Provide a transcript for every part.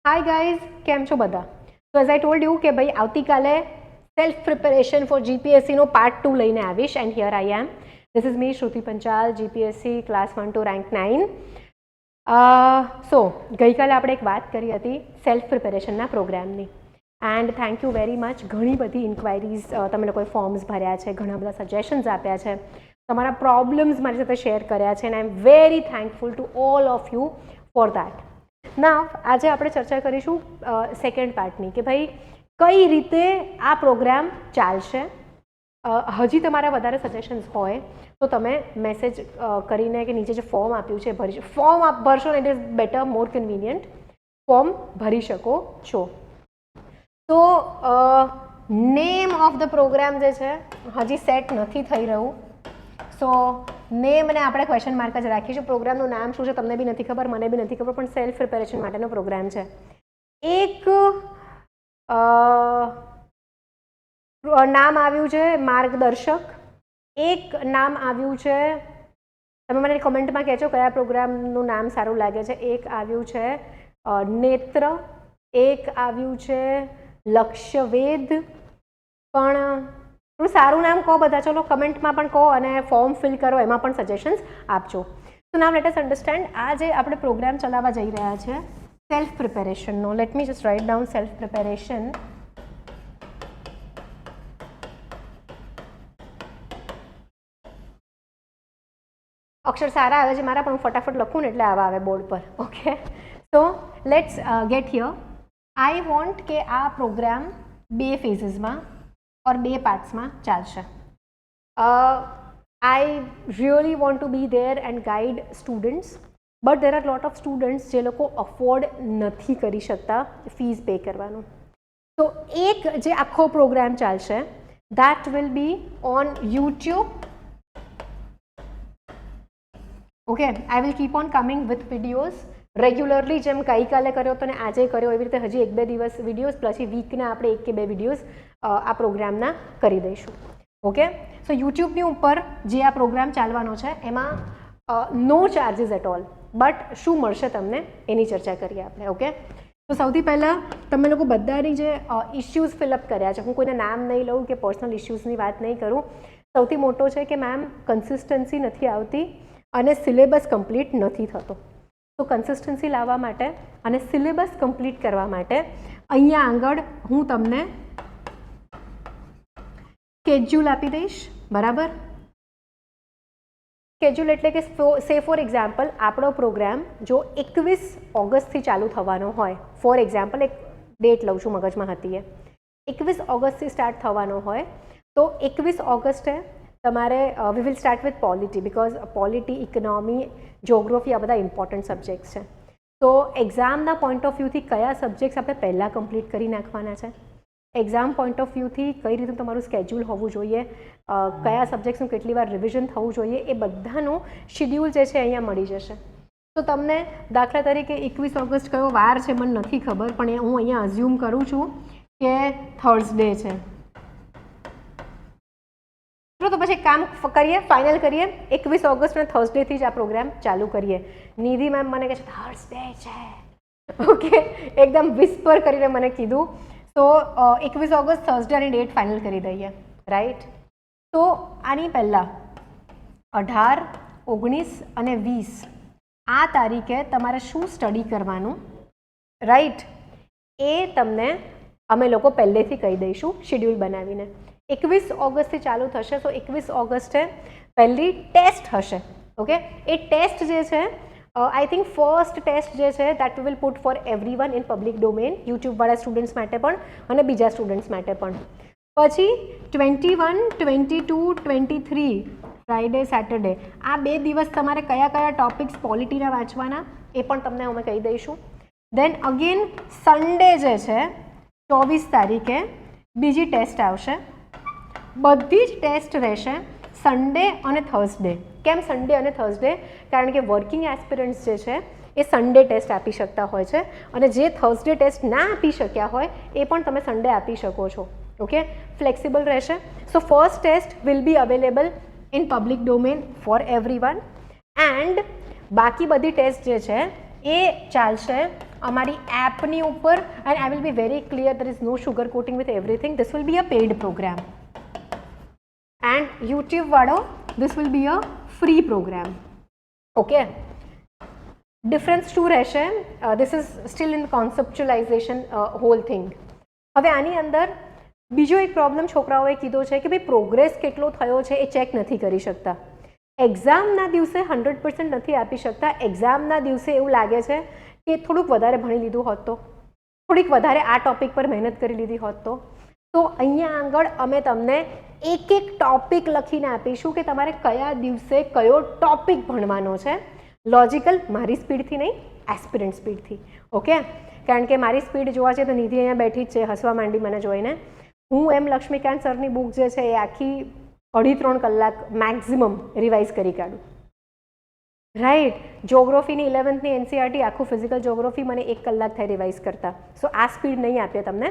Hi guys, કેમ છો બધા? તો એઝ આઈ ટોલ્ડ યુ કે ભાઈ આવતીકાલે સેલ્ફ પ્રિપેરેશન ફોર જીપીએસસીનો પાર્ટ 2 લઈને આવીશ and here I am. This is me Shruti Panchal, GPSC class 1 to rank 9. So ગઈકાલે આપણે એક વાત કરી હતી સેલ્ફ પ્રિપેરેશનના પ્રોગ્રામની and thank you very much. ઘણી બધી ઇન્ક્વાયરીઝ, તમે લોકોએ ફોર્મ્સ ભર્યા છે, ઘણા બધા સજેશન્સ આપ્યા છે, તમારા પ્રોબ્લેમ્સ મારી સાથે શેર કર્યા છે and I am very thankful to all of you for that. ના આજે આપણે ચર્ચા કરીશું સેકન્ડ પાર્ટની કે ભાઈ કઈ રીતે આ પ્રોગ્રામ ચાલશે. હજી તમારા વધારે સજેશન્સ હોય તો તમે મેસેજ કરીને કે નીચે જે ફોર્મ આપ્યું છે ભરી ફોર્મ ભરશો ને it is better, more convenient. Form ભરી શકો છો. તો નેમ ઓફ ધ પ્રોગ્રામ જે છે હજી સેટ નથી થઈ રહ્યું. સો નેમને આપણે ક્વેશ્ચન માર્ક જ રાખીશું. પ્રોગ્રામનું નામ શું છે તમને બી નથી ખબર, મને બી નથી ખબર, પણ સેલ્ફ પ્રિપેરેશન માટેનો પ્રોગ્રામ છે. એક નામ આવ્યું છે માર્ગદર્શક, એક નામ આવ્યું છે, તમે મને કમેન્ટમાં કહેજો કયા પ્રોગ્રામનું નામ સારું લાગે છે. એક આવ્યું છે નેત્ર, એક આવ્યું છે લક્ષ્યવેદ. પણ થોડું સારું નામ કહો બધા, ચલો કમેન્ટમાં પણ કહો અને ફોર્મ ફિલ કરો એમાં પણ સજેશન્સ આપજો. તો નામ લેટ અસ અન્ડરસ્ટેન્ડ આ જે આપણે પ્રોગ્રામ ચલાવવા જઈ રહ્યા છે સેલ્ફ પ્રિપેરેશનનો. Let me just write down self preparation. અક્ષર સારા આવે છે મારા, પણ હું ફટાફટ લખું ને એટલે આવા આવે બોર્ડ પર. ઓકે, તો let's get here. I want કે આ પ્રોગ્રામ બે ફેઝીસમાં और બે પાર્ટ્સમાં ચાલશે. I really want to be there and guide students, but there are lot of students જે લોકો અફોર્ડ નથી કરી શકતા ફીસ પે કરવાનું. તો એક જે આખો પ્રોગ્રામ ચાલશે that will B on YouTube. Okay, I will keep on coming with videos regularly, જેમ ગઈકાલે કર્યો હતો ને આજે કર્યો એવી રીતે હજી 1-2 દિવસ વિડીયોઝ, પછી વીકના આપણે 1 કે 2 વિડીયોઝ આ પ્રોગ્રામના કરી દઈશું. ઓકે, સો યુટ્યુબની ઉપર જે આ પ્રોગ્રામ ચાલવાનો છે એમાં નો ચાર્જીસ એટ ઓલ, બટ શું મળશે તમને એની ચર્ચા કરીએ આપણે. ઓકે, તો સૌથી પહેલાં તમે લોકો બધાની જે ઇશ્યુઝ ફિલઅપ કર્યા છે, હું કોઈને નામ નહીં લઉં કે પર્સનલ ઇશ્યુઝની વાત નહીં કરું. સૌથી મોટો છે કે મેમ કન્સિસ્ટન્સી નથી આવતી અને સિલેબસ કમ્પ્લીટ નથી થતો. તો કન્સિસ્ટન્સી લાવવા માટે અને સિલેબસ કમ્પ્લીટ કરવા માટે અહીંયા આગળ હું તમને સ્કેડ્યુલ આપી દઈશ. બરાબર, સ્કેડ્યુલ એટલે કે સે ફોર એક્ઝામ્પલ આપણો પ્રોગ્રામ જો 21 ઓગસ્ટથી ચાલુ થવાનો હોય, ફોર એક્ઝામ્પલ એક ડેટ લઉં છું મગજમાં હતી એ, 21 ઓગસ્ટથી સ્ટાર્ટ થવાનો હોય તો 21 ઓગસ્ટે તમારે we will start with polity, because polity, economy, geography આ બધા ઇમ્પોર્ટન્ટ સબ્જેક્ટ્સ છે. તો એક્ઝામના પોઈન્ટ ઓફ વ્યૂથી કયા સબ્જેક્ટ્સ આપણે પહેલાં કમ્પ્લીટ કરી નાખવાના છે, એક્ઝામ પોઈન્ટ ઓફ વ્યૂથી કઈ રીતનું તમારું સ્કેડ્યુલ હોવું જોઈએ, કયા સબ્જેક્ટ્સનું કેટલી વાર રિવિઝન થવું જોઈએ, એ બધાનું શિડ્યુલ જે છે અહીંયા મળી જશે. તો તમને દાખલા તરીકે 21 ઓગસ્ટ કયો વાર છે મને નથી ખબર, પણ હું અહીંયા અઝ્યુમ કરું છું કે થર્સડે છે. તો પછી કામ કરીએ, ફાઇનલ કરીએ, 21 ઓગસ્ટના થર્સડેથી જ આ પ્રોગ્રામ ચાલુ કરીએ. નિધિ મેમ મને કહે છે થર્સડે છે. ઓકે, એકદમ વિસ્પર કરીને મને કીધું. તો 21 ઓગસ્ટ થર્સડેની ડેટ ફાઇનલ કરી દઈએ. રાઈટ, તો આની પહેલાં 18, 19 અને 20 આ તારીખે તમારે શું સ્ટડી કરવાનું, રાઈટ, એ તમને અમે લોકો પહેલેથી કહી દઈશું શિડ્યુલ બનાવીને. 21 ઓગસ્ટથી ચાલુ થશે, તો 21 ઓગસ્ટે પહેલી ટેસ્ટ હશે. ઓકે, એ ટેસ્ટ જે છે આઈ થિંક ફર્સ્ટ ટેસ્ટ જે છે that will put for every one in public domain, યુટ્યુબવાળા સ્ટુડન્ટ્સ માટે પણ અને બીજા સ્ટુડન્ટ્સ માટે પણ. પછી 21, 22, 23 ફ્રાઈડે, સેટરડે આ 2 દિવસ તમારે કયા કયા ટોપિક્સ પોલિટીના વાંચવાના એ પણ તમને અમે કહી દઈશું. દેન અગેન સન્ડે જે છે 24 તારીખે બીજી ટેસ્ટ આવશે. બધી જ ટેસ્ટ રહેશે સન્ડે અને થર્સડે. કેમ સન્ડે અને થર્સડે? કારણ કે વર્કિંગ એસ્પિરન્ટ્સ જે છે એ સન્ડે ટેસ્ટ આપી શકતા હોય છે અને જે થર્સડે ટેસ્ટ ના આપી શક્યા હોય એ પણ તમે સન્ડે આપી શકો છો. ઓકે, ફ્લેક્સિબલ રહેશે. So first test will be available in public domain for every one and બાકી બધી ટેસ્ટ જે છે એ ચાલશે અમારી એપની ઉપર, and I will be very clear, there is no sugar coating with everything. This will be a paid program. And YouTube વાળો, this will be a free program. Okay, difference શું રહેશે? This is still in conceptualization whole thing. હવે આની અંદર બીજો એક problem છોકરાઓએ કીધો છે કે ભાઈ પ્રોગ્રેસ કેટલો થયો છે એ ચેક નથી કરી શકતા. એક્ઝામના દિવસે 100% નથી આપી શકતા. એક્ઝામના દિવસે એવું લાગે છે કે થોડુંક વધારે ભણી લીધું હોત તો, થોડીક વધારે આ ટૉપિક પર મહેનત કરી લીધી હોત તો. તો અહીંયા આગળ અમે તમને એક એક ટૉપિક લખીને આપીશું કે તમારે કયા દિવસે કયો ટૉપિક ભણવાનો છે. લોજિકલ, મારી સ્પીડથી નહીં, એસ્પિરન્ટ સ્પીડથી. ઓકે, કારણ કે મારી સ્પીડ જોવા છે તો નિધિ અહીંયા બેઠી જ છે, હસવા માંડી મને જોઈને. હું એમ લક્ષ્મીકાંત સરની બુક જે છે એ આખી 2.5-3 કલાક મેક્સિમમ રિવાઇઝ કરી કાઢું. રાઈટ, જ્યોગ્રાફીની 11thની NCERT આખું ફિઝિકલ જ્યોગ્રાફી મને 1 કલાક થાય રિવાઇઝ કરતા. સો આ સ્પીડ નહીં આપીએ તમને,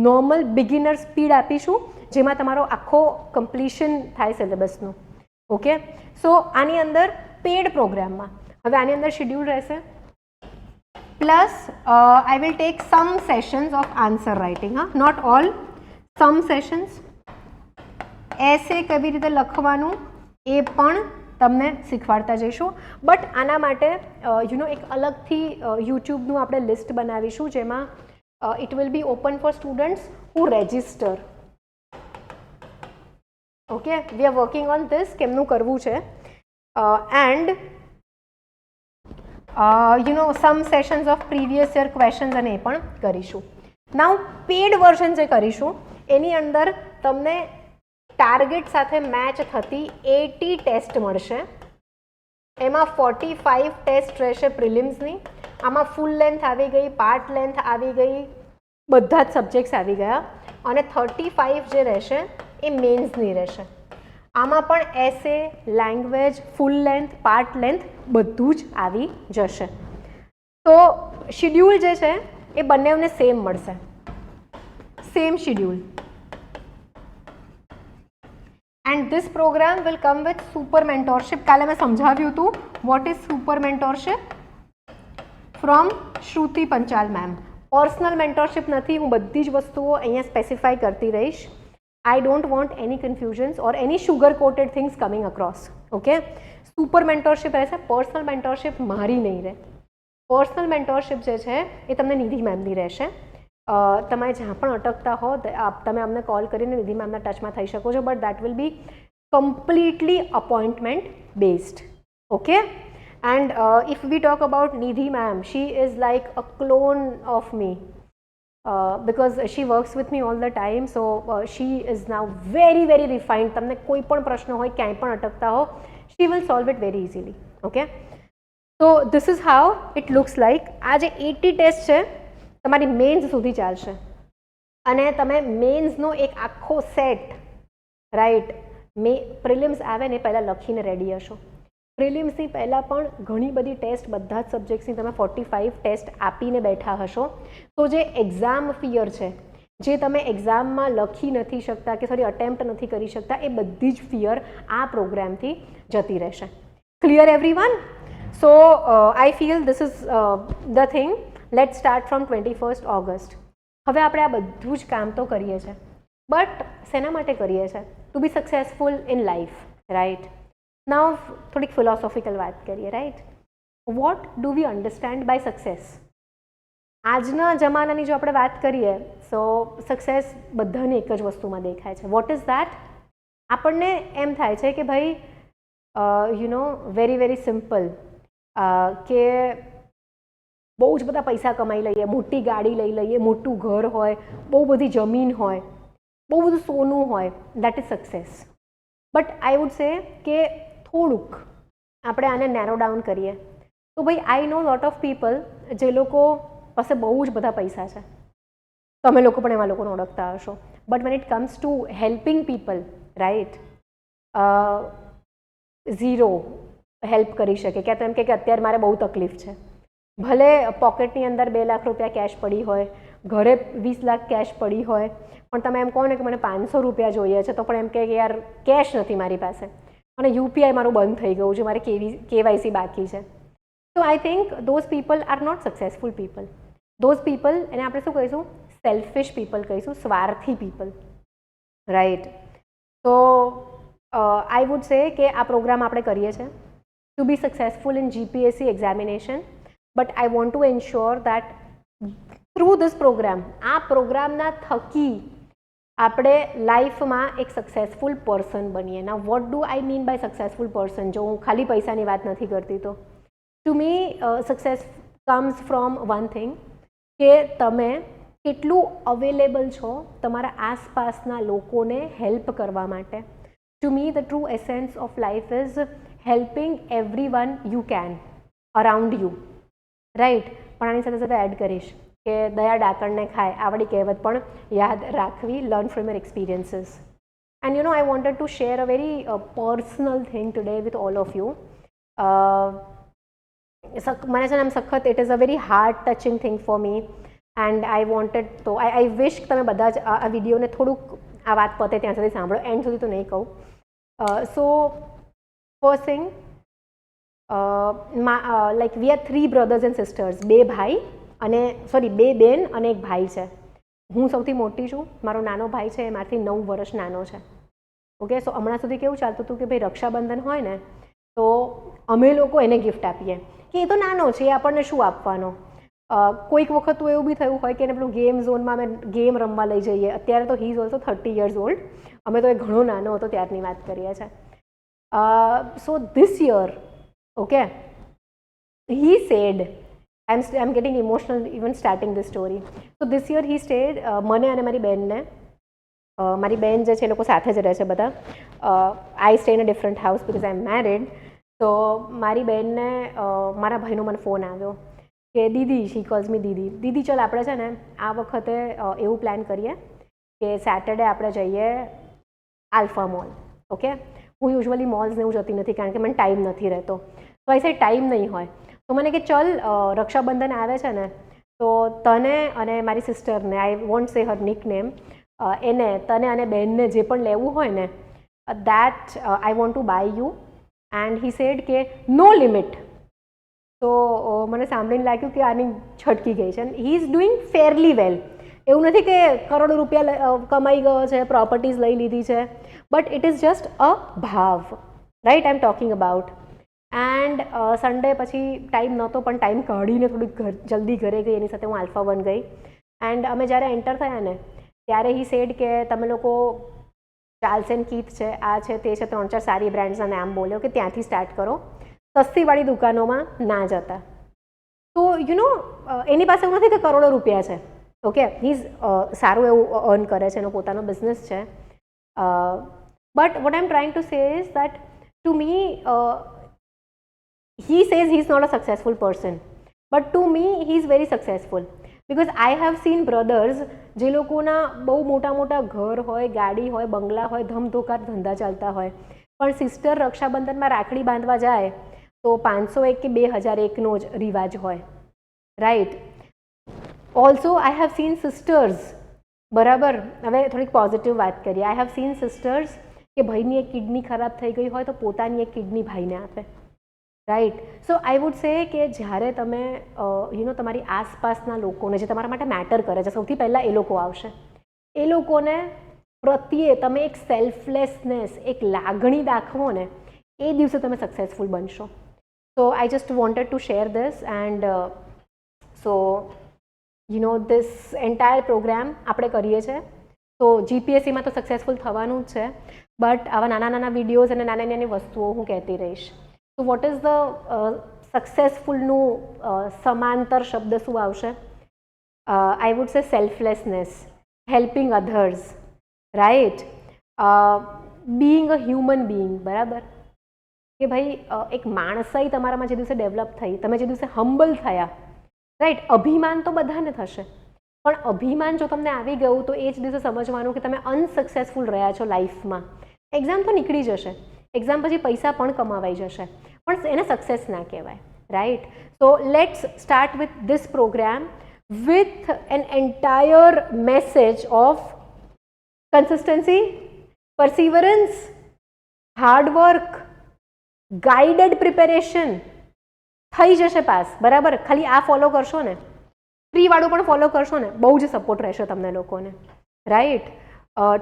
નોર્મલ બિગિનર સ્પીડ આપીશું જેમાં તમારો આખો કમ્પ્લીશન થાય સિલેબસનું. ઓકે, સો આની અંદર પેડ પ્રોગ્રામમાં હવે આની અંદર શેડ્યુલ રહેશે, plus I will take sum sessions of answer writing. હા, નોટ ઓલ, સમ સેશન્સ. એસે કેવી રીતે લખવાનું એ પણ તમને શીખવાડતા જઈશું. બટ આના માટે એક અલગથી યુટ્યુબનું આપણે લિસ્ટ બનાવીશું જેમાં it will be open for students who register. Okay, we are working on this, કેમનું કરવું છે. And sum sessions of previous year questions અને એ પણ કરીશું. નાઉ પેડ વર્ઝન જે કરીશું એની અંદર તમને ટાર્ગેટ સાથે મેચ થતી 80 ટેસ્ટ મળશે. એમાં 45 ટેસ્ટ રહેશે પ્રિલિમ્સની. આમાં ફૂલ લેન્થ આવી ગઈ, પાર્ટ લેન્થ આવી ગઈ, બધા જ સબ્જેક્ટ્સ આવી ગયા. અને 35 જે રહેશે એ મેન્સની રહેશે. આમાં પણ એસે, લેંગ્વેજ, ફૂલ લેન્થ, પાર્ટ લેન્થ બધું જ આવી જશે. તો શિડ્યુલ જે છે એ બંનેને સેમ મળશે, same schedule. And this program will come with super mentorship. કાલે મેં સમજાવ્યું હતું what is super mentorship from Shruti Panchal ma'am. Personal mentorship નથી, હું બધી જ વસ્તુઓ અહીંયા સ્પેસિફાઈ કરતી રહીશ. I don't want any confusions or any sugar coated things coming across. Okay, super mentorship રહેશે, પર્સનલ મેન્ટોરશિપ મારી નહીં રહે. પર્સનલ મેન્ટોરશિપ જે છે એ તમને નિધિ મેમની રહેશે. તમે જ્યાં પણ અટકતા હો તમે અમને કોલ કરીને નિધિ મેમના ટચમાં થઈ શકો છો, but that will be completely appointment based. Okay, and if we talk about Nidhi ma'am, she is like a clone of me because she works with me all the time. So she is now very very refined. તમને કોઈ પણ પ્રશ્ન હોય, ક્યાંય પણ અટકતા હો, she will solve it very easily. Okay, so this is how it looks like. આ જે 80 ટેસ્ટ છે તમારી મેન્સ સુધી ચાલશે અને તમે મેન્સનો એક આખો સેટ, રાઈટ, પ્રિલિમ્સ આવે ને પહેલાં લખીને રેડી હશો. પ્રિલિમ્સની પહેલાં પણ ઘણી બધી ટેસ્ટ બધા જ સબ્જેક્ટ્સની તમે 45 ટેસ્ટ આપીને બેઠા હશો. તો જે એક્ઝામ ફિયર છે, જે તમે એક્ઝામમાં લખી નથી શકતા કે સોરી અટેમ્પ્ટ નથી કરી શકતા, એ બધી જ ફિયર આ પ્રોગ્રામથી જતી રહેશે. Clear everyone? So I feel this is the thing. Late start from 21 August. હવે આપણે આ બધું જ કામ તો કરીએ છીએ, બટ શેના માટે કરીએ છીએ? To be successful in life, right? Now થોડીક ફિલોસોફિકલ વાત કરીએ, right? What do we understand by success? આજના જમાનાની જો આપણે વાત કરીએ સો સક્સેસ બધાને એક જ વસ્તુમાં દેખાય છે. What is that? આપણને એમ થાય છે કે ભાઈ વેરી વેરી સિમ્પલ, કે બહુ જ બધા પૈસા કમાઈ લઈએ, મોટી ગાડી લઈ લઈએ, મોટું ઘર હોય, બહુ બધી જમીન હોય, બહુ બધું સોનું હોય, that is success. But I would સે કે થોડુંક આપણે આને નેરો ડાઉન કરીએ તો ભાઈ આઈ નો લોટ ઓફ પીપલ જે લોકો પાસે બહુ જ બધા પૈસા છે, તમે લોકો પણ એવા લોકોને ઓળખતા હશો, but when it comes to helping people, right, zero help કરી શકે. ક્યાં તો એમ કે અત્યારે મારે બહુ તકલીફ છે, ભલે પોકેટની અંદર 2 લાખ રૂપિયા કેશ પડી હોય, ઘરે 20 લાખ કેશ પડી હોય, પણ તમે એમ કહો ને કે મને 500 રૂપિયા જોઈએ છે તો પણ એમ કે યાર કેશ નથી મારી પાસે અને યુપીઆઈ મારું બંધ થઈ ગયું છે, મારે KYC બાકી છે. તો I think those people are not successful people. Those people એને આપણે શું કહીશું? સેલ્ફિશ પીપલ કહીશું, સ્વાર્થી પીપલ, રાઈટ? તો આઈ વુડ સે કે આ પ્રોગ્રામ આપણે કરીએ છીએ to be successful in GPSC examination, but I want to ensure that through this program, આ પ્રોગ્રામના થકી આપણે લાઈફમાં એક સક્સેસફુલ પર્સન બનીએ. ના what do I mean by successful person? જો હું ખાલી પૈસાની વાત નથી કરતી, તો to me success comes from one thing, કે તમે કેટલું અવેલેબલ છો તમારા આસપાસના લોકોને હેલ્પ કરવા માટે. To me the true essence of life is helping everyone you can around you, right? પણ આની સાથે સાથે એડ કરીશ કે દયા ડાકણને ખાય, આવડી કહેવત પણ યાદ રાખવી. Learn from your experiences. And you know I wanted to share a very personal thing today with all of you. મને છે ને આમ સખત, it is a very heart touching thing for me, and I wanted, તો આઈ વિશ તમે બધા જ આ વિડીયોને થોડુંક આ વાત પતે ત્યાં સુધી સાંભળો, એન્ડ સુધી તો નહીં કહું. So first thing, like we are 3 brothers and sisters, 2 ભાઈ અને સોરી 2 બેન અને 1 ભાઈ છે. હું સૌથી મોટી છું, મારો નાનો ભાઈ છે એ મારાથી 9 વર્ષ નાનો છે. ઓકે, સો હમણાં સુધી કેવું ચાલતું હતું કે ભાઈ રક્ષાબંધન હોય ને તો અમે લોકો એને ગિફ્ટ આપીએ કે એ તો નાનો છે, એ આપણને શું આપવાનો. કોઈક વખત તો એવું બી થયું હોય કે એને પેલું ગેમ ઝોનમાં અમે ગેમ રમવા લઈ જઈએ. અત્યારે તો he is also 30 years old, અમે તો એ ઘણો નાનો હતો ત્યારની વાત કરીએ છીએ. So this year, okay, he said, I'm getting emotional even starting this story. So this year he stayed, મને અને મારી બહેનને, મારી બહેન જે છે એ લોકો સાથે જ રહે છે બધા. I stay in a different house because I'm married. તો મારી બહેનને મારા ભાઈનો મને ફોન આવ્યો કે દીદી, શી કોલ્સ મી દીદી, દીદી ચાલ આપણે છે ને આ વખતે એવું પ્લાન કરીએ કે સેટરડે આપણે જઈએ આલ્ફા મોલ. ઓકે, હું યુઝ્યુઅલી મોલ્સને એવું જતી નથી કારણ કે મને ટાઈમ નથી રહેતો. તો આઈ સે ટાઈમ નહીં હોય તો મને કે ચલ રક્ષાબંધન આવે છે ને તો તને અને મારી સિસ્ટરને, આઈ વોન્ટ સે હર નિક નેમ, એને, તને અને બહેનને જે પણ લેવું હોય ને, that I want to buy you. And he said કે નો લિમિટ. તો મને સાંભળીને લાગ્યું કે આની છટકી ગઈ છે. And he is doing fairly well. એવું નથી કે કરોડો રૂપિયા કમાઈ ગયો છે, પ્રોપર્ટીઝ લઈ લીધી છે, but it is just a ભાવ, right? I am talking about. And Sunday પછી ટાઈમ નહોતો પણ ટાઈમ કાઢીને થોડીક જલ્દી ઘરે ગઈ, એની સાથે હું આલ્ફા 1 ગઈ. એન્ડ અમે જ્યારે એન્ટર થયા ને ત્યારે હી સેડ કે તમે લોકો ચાર્લ્સ એન્ડ કીથ છે, આ છે, તે છે, 3-4 સારી બ્રાન્ડ્સના નામ બોલ્યો કે ત્યાંથી સ્ટાર્ટ કરો, સસ્તીવાળી દુકાનોમાં ના જતા. તો યુ નો એની પાસે એવું નથી કે કરોડો રૂપિયા છે. ઓકે, હી ઇઝ સારું એવું અર્ન કરે છે, એનો પોતાનો બિઝનેસ છે. But what I M trying to say is that to me, he says he's not a successful person, but to me he is very successful because I have seen brothers જે લોકોના બહુ મોટા મોટા ઘર હોય, ગાડી હોય, બંગલા હોય, ધમધોકાર ધંધા ચાલતા હોય, પણ સિસ્ટર રક્ષાબંધનમાં રાખડી બાંધવા જાય તો 501 કે 2001નો જ રિવાજ હોય, right? Also I have seen sisters, બરાબર, હવે થોડીક પોઝિટિવ વાત કરીએ. આઈ હેવ સીન સિસ્ટર્સ કે ભાઈની એક કિડની ખરાબ થઈ ગઈ હોય તો પોતાની એક કિડની ભાઈને આપે, રાઈટ? સો આઈ વુડ સે કે જ્યારે તમે યુ નો તમારી આસપાસના લોકોને જે તમારા માટે મેટર કરે છે, સૌથી પહેલાં એ લોકો આવશે. એ લોકોને પ્રત્યે તમે એક સેલ્ફલેસનેસ, એક લાગણી દાખવો ને, એ દિવસે તમે સક્સેસફુલ બનશો. So I just wanted to share this. And so you know this entire program આપણે કરીએ છીએ. તો જીપીએસસીમાં તો સક્સેસફુલ થવાનું જ છે, બટ આવા નાના નાના વિડીયોઝ અને નાની નાની વસ્તુઓ હું કહેતી રહીશ. તો વોટ ઇઝ ધ સક્સેસફુલનું સમાંતર શબ્દ શું આવશે? I would say selflessness, helping others, right? Being a human being, બરાબર? કે ભાઈ એક માણસાઈ તમારામાં જે દિવસે ડેવલપ થઈ, તમે જે દિવસે હમ્બલ થયા, રાઈટ? અભિમાન તો બધાને થશે, પણ અભિમાન જો તમને આવી ગયું તો એ જ દિવસે સમજવાનું કે તમે અનસક્સેસફુલ રહ્યા છો લાઈફમાં. એક્ઝામ તો નીકળી જશે, એક્ઝામ પછી પૈસા પણ કમાવાઈ જશે, પણ એને સક્સેસ ના કહેવાય, right? So let's start with this program with an entire message of consistency, perseverance, hard work, guided preparation. થઈ જશે પાસ, બરાબર? ખાલી આ ફોલો કરશો ને ફ્રીવાળું પણ ફોલો કરશો ને બહુ જ સપોર્ટ રહેશે તમને લોકોને, રાઈટ.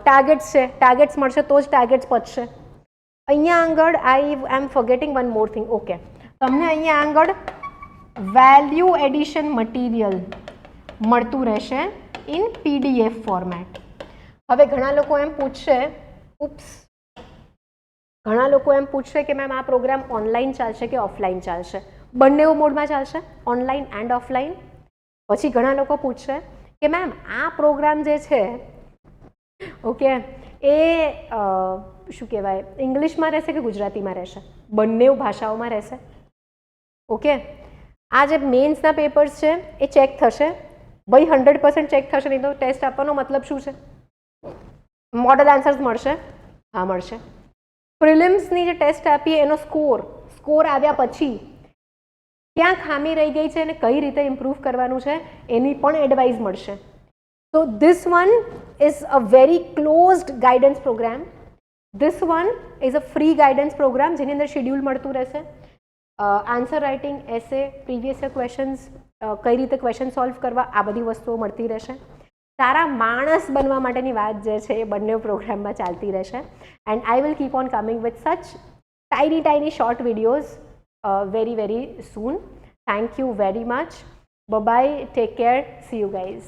ટાર્ગેટ્સ છે, ટાર્ગેટ્સ મળશે તો જ ટાર્ગેટ્સ પચશે. અહીંયા આગળ આઈ એમ ફોરગેટિંગ વન મોર થિંગ. ઓકે, તમને અહીંયા આગળ વેલ્યુ એડિશન મટીરિયલ મળતું રહેશે ઇન PDF ફોર્મેટ. હવે ઘણા લોકો એમ પૂછશે, ઘણા લોકો એમ પૂછશે કે મેમ આ પ્રોગ્રામ ઓનલાઈન ચાલશે કે ઓફલાઈન ચાલશે? બંને મોડમાં ચાલશે, ઓનલાઈન એન્ડ ઓફલાઈન. પછી ઘણા લોકો પૂછશે કે મેમ આ પ્રોગ્રામ જે છે ઓકે એ શું કહેવાય, ઇંગ્લિશમાં રહેશે કે ગુજરાતીમાં રહેશે? બંને ભાષાઓમાં રહેશે. ઓકે, આ જે મેન્સના પેપર્સ છે એ ચેક થશે ભાઈ, 100% ચેક થશે, નહીં તો ટેસ્ટ આપવાનો મતલબ શું છે? મોડલ આન્સર્સ મળશે? હા મળશે. પ્રિલિમ્સની જે ટેસ્ટ આપીએ એનો સ્કોર આવ્યા પછી ક્યાં ખામી રહી ગઈ છે અને કઈ રીતે ઇમ્પ્રૂવ કરવાનું છે એની પણ એડવાઇસ મળશે. તો this one is a very closed guidance program. This one is a free guidance program જેની અંદર શેડ્યુલ મળતું રહેશે. Answer writing, essay, previous year questions, કઈ રીતે ક્વેશ્ચન સોલ્વ કરવા, આ બધી વસ્તુઓ મળતી રહેશે. સારા માણસ બનવા માટેની વાત જે છે એ બંને પ્રોગ્રામમાં ચાલતી રહેશે. And I will keep on coming with such tiny short videos very soon. Thank you very much. Bye bye. Take care. See you guys.